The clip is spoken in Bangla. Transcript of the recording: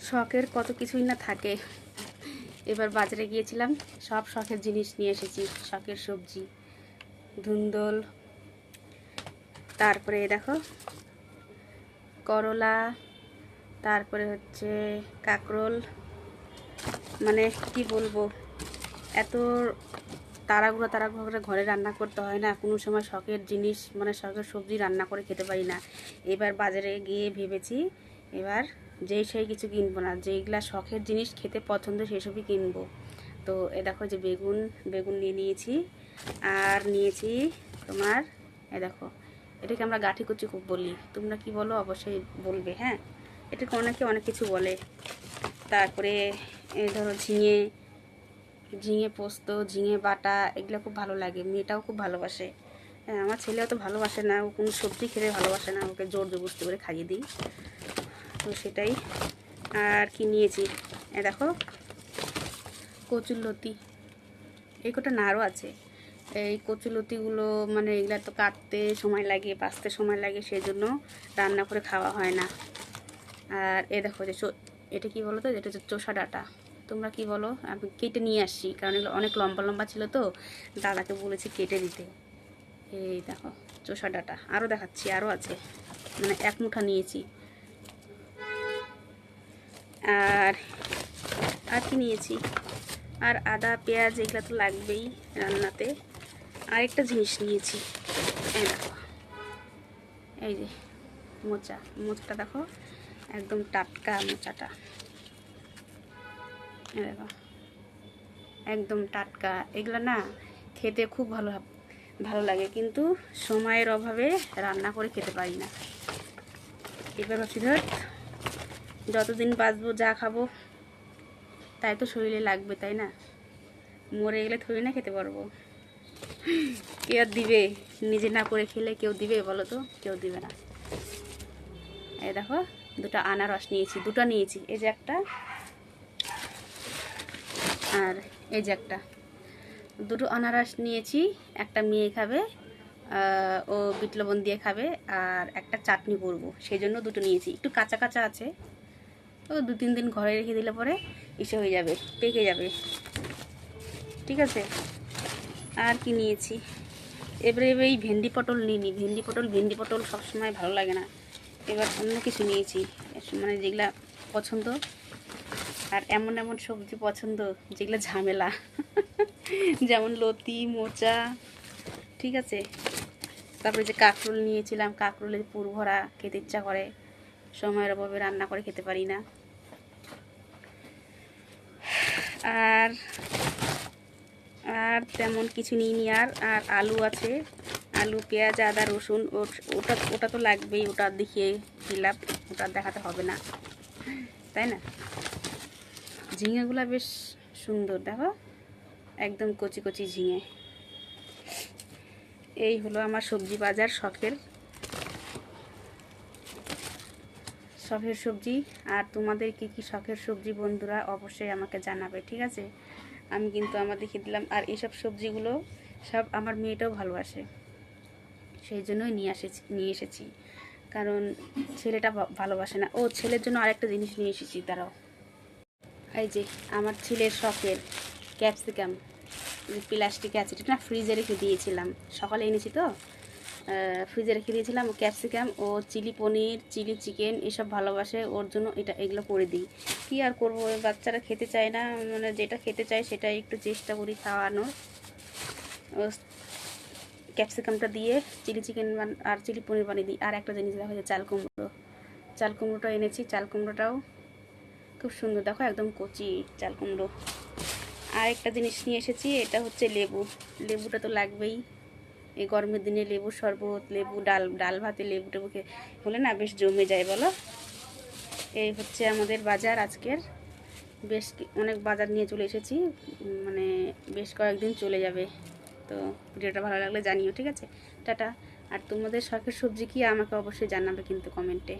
শখের কত কিছুই না থাকে। এবার বাজারে গিয়েছিলাম, সব শখের জিনিস নিয়ে এসেছি। শখের সবজি, ধুন্দল, তারপরে দেখো করলা, তারপরে হচ্ছে কাঁকরোল। মানে কি বলবো, এত তাড়াহুড়ো করে ঘরে রান্না করতে হয় না, কোনো সময় শখের জিনিস মানে শখের সবজি রান্না করে খেতে পারি না। এবার বাজারে গিয়ে ভেবেছি এবার সেই কিছু কিনবো না, যেইগুলা শখের জিনিস খেতে পছন্দ সেসবই কিনবো। তো এ দেখো যে বেগুন নিয়ে নিয়েছি, আর নিয়েছি তোমার দেখো, এটাকে আমরা গাঠি কচি খুব বলি, তোমরা কি বলো অবশ্যই বলবে। হ্যাঁ, এটাকে অনেকে অনেক কিছু বলে। তারপরে ধরো ঝিঙে পোস্ত, ঝিঙে বাটা, এগুলো খুব ভালো লাগে, মেয়েটাও খুব ভালোবাসে। হ্যাঁ, আমার ছেলেও তো ভালোবাসে না, ও কোনো সবজি খেতে ভালোবাসে না, ওকে জোর জবরদস্তি করে খাইয়ে দিই। তো সেটাই। আর কি নিয়েছি দেখো, কচুরলতি, এই কটা না আরও আছে। এই কচুলতিগুলো মানে এগুলা তো কাটতে সময় লাগে, বাছতে সময় লাগে, সেই জন্য রান্না করে খাওয়া হয় না। আর দেখো যে এটা কি বলো তো, এটা হচ্ছে চোষা ডাঁটা, তোমরা কি বলো? আমি কেটে নিয়ে আসছি, কারণ এগুলো অনেক লম্বা লম্বা ছিল, তো দাদাকে বলেছি কেটে দিতে। এই দেখো চোষা ডাঁটা, আরও দেখাচ্ছি, আরও আছে, মানে এক মুঠা নিয়েছি। আর আর কি নিয়েছি, আর আদা পেঁয়াজ এগুলো তো লাগবেই রান্নাতে। আরেকটা জিনিস নিয়েছি, এই দেখো, এই যে মোচাটা দেখো, একদম টাটকা মোচাটা, এই দেখো একদম টাটকা। এগুলো না খেতে খুব ভালো লাগে, কিন্তু সময়ের অভাবে রান্না করে খেতে পারি না। এবার ভাবছি ধর যতদিন বাঁচবো যা খাবো তাই তো শরীরে লাগবে, তাই না? মরে গেলে থরি না খেতে পারবো, কে আর দিবে? নিজে না করে খেলে কেউ দিবে বলো তো? কেউ দিবে না। এই দেখো দুটো আনারস নিয়েছি, দুটো নিয়েছি, এই যে একটা আর এই যে একটা, দুটো আনারস নিয়েছি। একটা মেয়ে খাবে, ও বিট লবণ দিয়ে খাবে, আর একটা চাটনি করব, সেই জন্য দুটো নিয়েছি। একটু কাঁচা কাঁচা আছে, ও 2-3 দিন ঘরে রেখে দিলে পরে ইসে হয়ে যাবে, পেকে যাবে। ঠিক আছে। আর কি নিয়েছি, এবারে এই ভেন্ডি পটল নিইনি, ভেন্ডি পটল সবসময় ভালো লাগে না, এবার অন্য কিছু নিয়েছি, মানে যেগুলা পছন্দ। আর এমন এমন সবজি পছন্দ যেগুলো ঝামেলা যেমন লতি, মোচা। ঠিক আছে। তারপরে যে কাঁকরোল নিয়েছিলাম, কাঁকরোলের পুর ভরা, খেতে ইচ্ছা করে, সময়ের অভাবে রান্না করে খেতে পারি না। আর আর তেমন কিছু নিইনি। আর আলু আছে, আলু পেঁয়াজ আদা রসুন, ওটা তো লাগবেই, ওটা দেখিয়ে দিলাম, ওটা দেখাতে হবে না, তাই না? ঝিঙেগুলো বেশ সুন্দর, দেখো একদম কচি কচি ঝিঙে। এই হলো আমার সবজি বাজার, শখের সবজি। আর তোমাদের কি কি শখের সবজি বন্ধুরা অবশ্যই আমাকে জানাবে, ঠিক আছে? আমি কিন্তু আমার দেখিয়ে দিলাম। আর এইসব সবজিগুলো সব আমার মেয়েটাও ভালোবাসে, সেই জন্যই নিয়ে এসেছি, কারণ ছেলেটা ভালোবাসে না। ও ছেলের জন্য আরেকটা জিনিস নিয়ে এসেছি, দাঁড়াও। এই যে আমার ছেলের শখের ক্যাপসিকাম, প্লাস্টিকে আছে, এটা না ফ্রিজে রেখে দিয়েছিলাম, সকালে এনেছি তো, ফ্রিজে রেখে দিয়েছিলাম। ক্যাপসিকাম ও চিলি পনির, চিলি চিকেন এসব ভালোবাসে, ওর জন্য এগুলো করে দিই। কী আর করবো, বাচ্চারা খেতে চায় না, মানে যেটা খেতে চায় সেটাই একটু চেষ্টা করি খাওয়ানোর। ক্যাপসিকামটা দিয়ে চিলি চিকেন আর চিলি পনির বানিয়ে দিই। আর একটা জিনিস দেখা যায় চাল কুমড়োটা এনেছি, চাল কুমড়োটাও খুব সুন্দর, দেখো একদম কচি চাল কুমড়ো। আর একটা জিনিস নিয়ে এসেছি, এটা হচ্ছে লেবুটা তো লাগবেই, এই গরমের দিনে লেবু শরবত, লেবু ডাল ভাতে লেবু টেবুকে হলে না বেশ জমে যায় বলো। এই হচ্ছে আমাদের বাজার আজকের, বেশ অনেক বাজার নিয়ে চলে এসেছি, মানে বেশ কয়েকদিন চলে যাবে। তো ভিডিওটা ভালো লাগলে জানিও, ঠিক আছে? টাটা। আর তোমাদের শখের সবজি কি আমাকে অবশ্যই জানাবে কিন্তু কমেন্টে।